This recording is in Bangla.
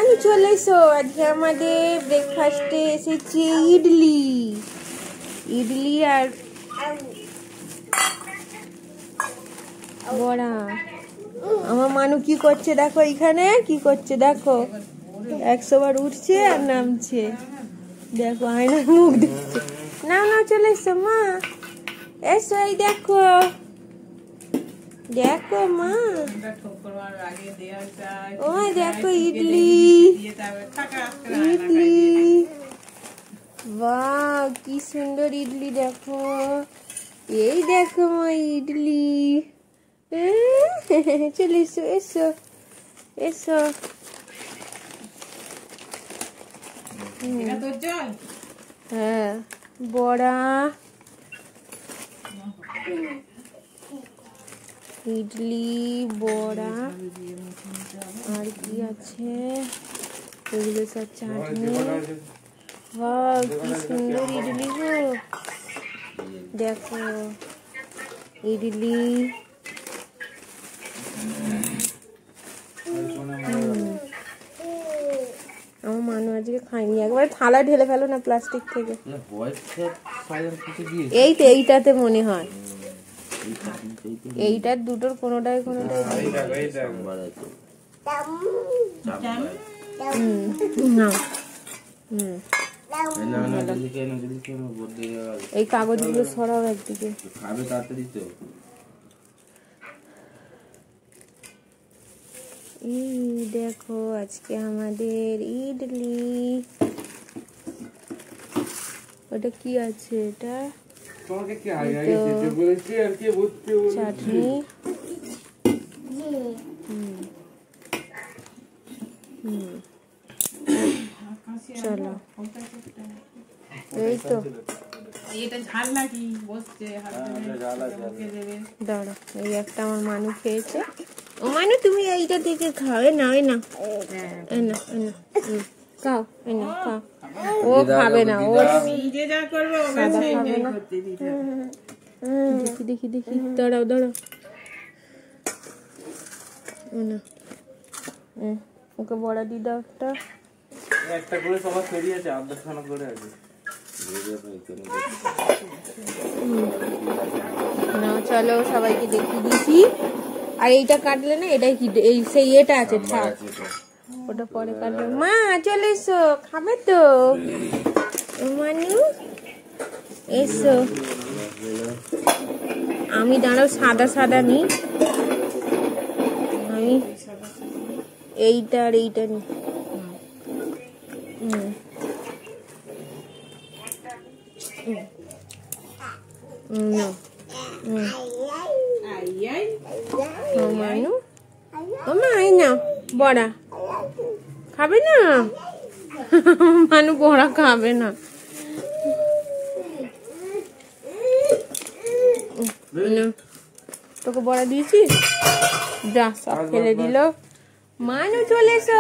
মানু চলে এসো। আজকে আমাদের ব্রেকফাস্টে এসেছে ইডলি। ইডলি আর বড়া। আমার মানু কি করছে দেখো, এখানে কি করছে দেখো, 100 বার উঠছে আর নামছে। দেখো আয়নার মুখ দেখছে। না না চলে এসো মা, এসো। এই দেখো দেখো মা, ও দেখো ইডলি ইডলি। বাহ কি সুন্দর ইডলি দেখো। এই দেখো মা ইডলি। চলে এসো এসো এসো। হ্যাঁ বড়া ইডলি বড়া আর কি আছে, এগুলো সব চাটনি। বাহ কি সুন্দর ইডলি গো, দেখো ইডলি। আমার মানু আজকে খাইনি, একবার থালা ঢেলে ফেলো না প্লাস্টিক থেকে। এই তো এইটাতে মনে হয়, এইটার দুটোর কোনোটাই কোনোটাই এই কাগজগুলো সরাও একদিকে। এই দেখো আজকে আমাদের ইডলি। ওটা কি আছে, এটা চাটনি। চলো এই তো দাঁড়া, এই একটা আমার মানু খেয়েছে। ও মানু তুমি এইটা থেকে খাও, এ না এ না এ না এ না খাও, এ না খাও। ও খাবে না, ও সাদা খাবে না। দেখি দেখি দেখি, দাঁড়াও দাঁড়াও, না ওকে বড়া দিয়ে দাও একটা। একটা করে সবার ফেরি আছে, আধখানা করে আছে। না চলো সবাইকে দেখিয়ে দিয়েছি। আর এইটা কাটলে না, এটাই কি এই সেই এটা আছে, থাক ওটা পরে কাটবে। মা চলে এসো, খাবে তো মানু, এসো। আমি দাঁড়াও সাদা সাদা নি, আমি এইটা আর এইটা নি। মানু ও মা আই না বড়া খাবে না, মানু বড়া খাবে না। তোকে বড়া দিয়েছি, যা সব ফেলে দিল। মানু চলে এসো।